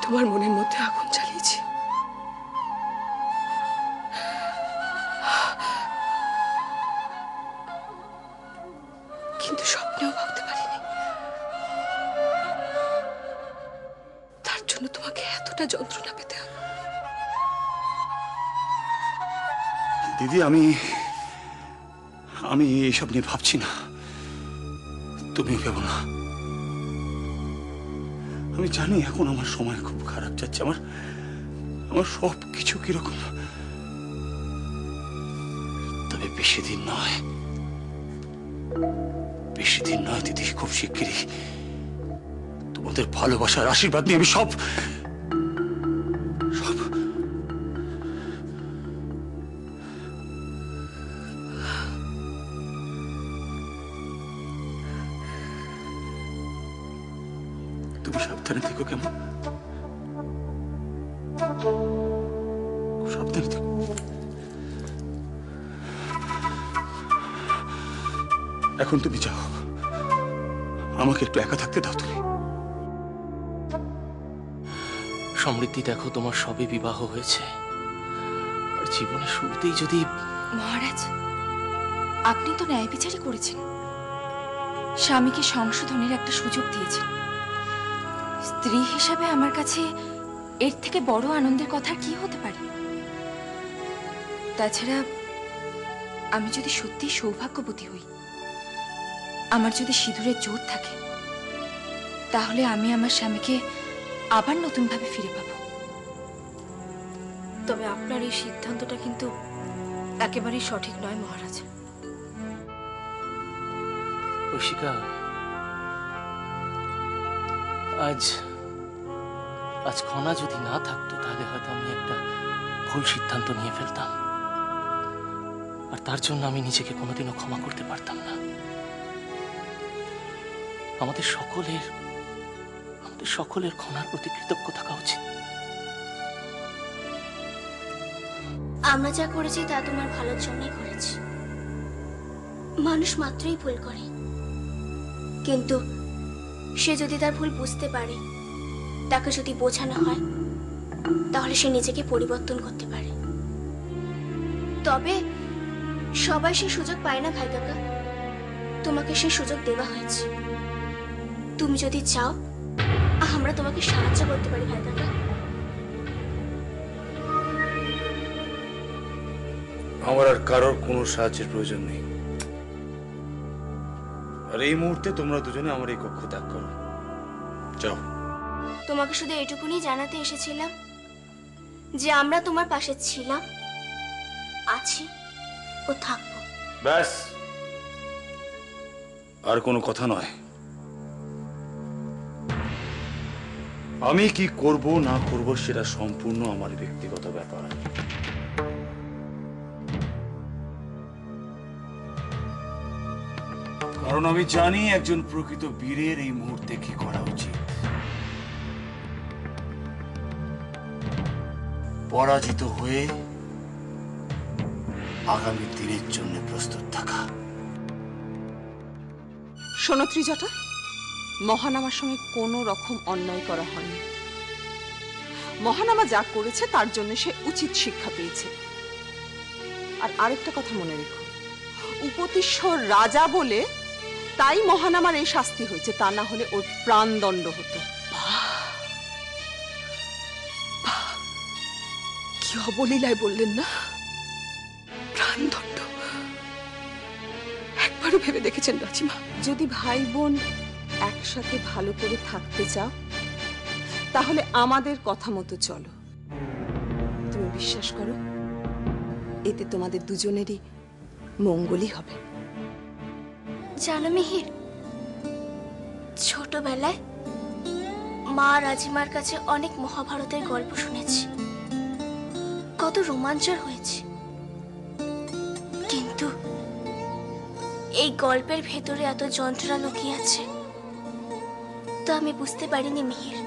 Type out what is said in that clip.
তোমার মনের মধ্যে আগুন জ্বালিয়েছি, কিন্তু স্বপ্নেও ভাবতে পারিনি তার জন্য তোমাকে এতটা যন্ত্রণা পেতে হবে। দিদি, আমি এইসব নিয়ে ভাবছি না, তুমি ভেবো না। আমি জানি এখন আমার সময় খুব খারাপ যাচ্ছে, আমার সব কিছু কিরকম, তবে বেশি দিন নয় দিদি, খুব শিগগিরই তোমাদের ভালোবাসার আশীর্বাদ নিয়ে আমি সব তুমি সাবধানে থেকো, কেমন? সাবধানে থেকো। এখন তুমি যাও, আমাকে একটু একা থাকতে দাও তুমি। সমৃদ্ধি, দেখো তোমার সবে বিবাহ হয়েছে, আর জীবনের শুরুতেই যদি... মহারাজ, আপনি তো ন্যায় বিচারই করেছেন, স্বামীকে সংশোধনের একটা সুযোগ দিয়েছেন। স্ত্রী হিসাবে আমার কাছে এর থেকে বড় আনন্দের কথা কি হতে পারে? তাছাড়া আমি যদি সত্যি সৌভাগ্যবতী হই, আমার যদি সিঁদুরের জোর থাকে, তাহলে আমি আমার স্বামীকে আবার নতুনভাবে ফিরে পাব। তবে আপনার এই সিদ্ধান্তটা কিন্তু একেবারেই সঠিক নয় মহারাজ। ঐশিকা, আজ খনা যদি না থাকতো তাহলে হয়তো আমি একটা ভুল সিদ্ধান্ত নিয়ে ফেলতাম, আর তার জন্য আমি নিজেকে কোনোদিনও ক্ষমা করতে পারতাম না। আমাদের সকলের খনার প্রতি কৃতজ্ঞ থাকা উচিত। আমরা যা করেছি তা তোমার ভালোর জন্যই করেছি। মানুষ মাত্রই ভুল করে, কিন্তু সে যদি তার ভুল বুঝতে পারে, তাকে যদি বোঝানো হয়, তাহলে সে নিজেকে পরিবর্তন করতে পারে। তবে সবাই সে সুযোগ পায় না ভাই কাকা, তোমাকে সে সুযোগ দেওয়া হয়েছে। তুমি যদি চাও, আমরা তোমাকে সাহায্য করতে পারি ভাই কাকা। আমার আর কারোর কোনো সাহায্যের প্রয়োজন নেই, আর এই মুহূর্তে তোমরা দুজনে আমার এই কক্ষ ত্যাগ করো, যাও। তোমাকে শুধু এটুকুনি জানাতে এসেছিলাম যে আমরা তোমার পাশে ছিলাম, আছি ও থাকবো। ব্যাস, আর কোনো কথা নয়। আমি কি করব না করব সেটা সম্পূর্ণ আমার ব্যক্তিগত ব্যাপার। কারণ আমি জানি একজন প্রকৃত বীরের এই মুহূর্তে কি করা উচিত। পরাজিত হয়ে আগামী দিনের জন্য প্রস্তুত থাকা। শোনো ত্রিজটা, মহানামার সঙ্গে কোনো রকম অন্যায় করা হয়নি। মহানামা যা করেছে তার জন্য সে উচিত শিক্ষা পেয়েছে। আর আরেকটা কথা মনে রেখো, উপতিশ্বর রাজা বলে তাই মহানামার এই শাস্তি হয়েছে, তা না হলে ওর প্রাণদণ্ড হতো। কি অবলীলায় বললেন না, প্রাণদণ্ড। একবারও ভেবে দেখেছেন রাজিমা? যদি ভাই বোন একসাথে ভালো করে থাকতে চাও, তাহলে আমাদের কথা মতো চলো। তুমি বিশ্বাস করো, এতে তোমাদের দুজনেরই মঙ্গলই হবে। জানো মিহির, ছোটবেলায় মা রাজিমার কাছে অনেক মহাভারতের গল্প শুনেছি, কত রোমাঞ্চকর হয়েছে, কিন্তু এই গল্পের ভেতরে এত যন্ত্রণা লুকিয়ে আছে তা আমি বুঝতে পারিনি মিহির।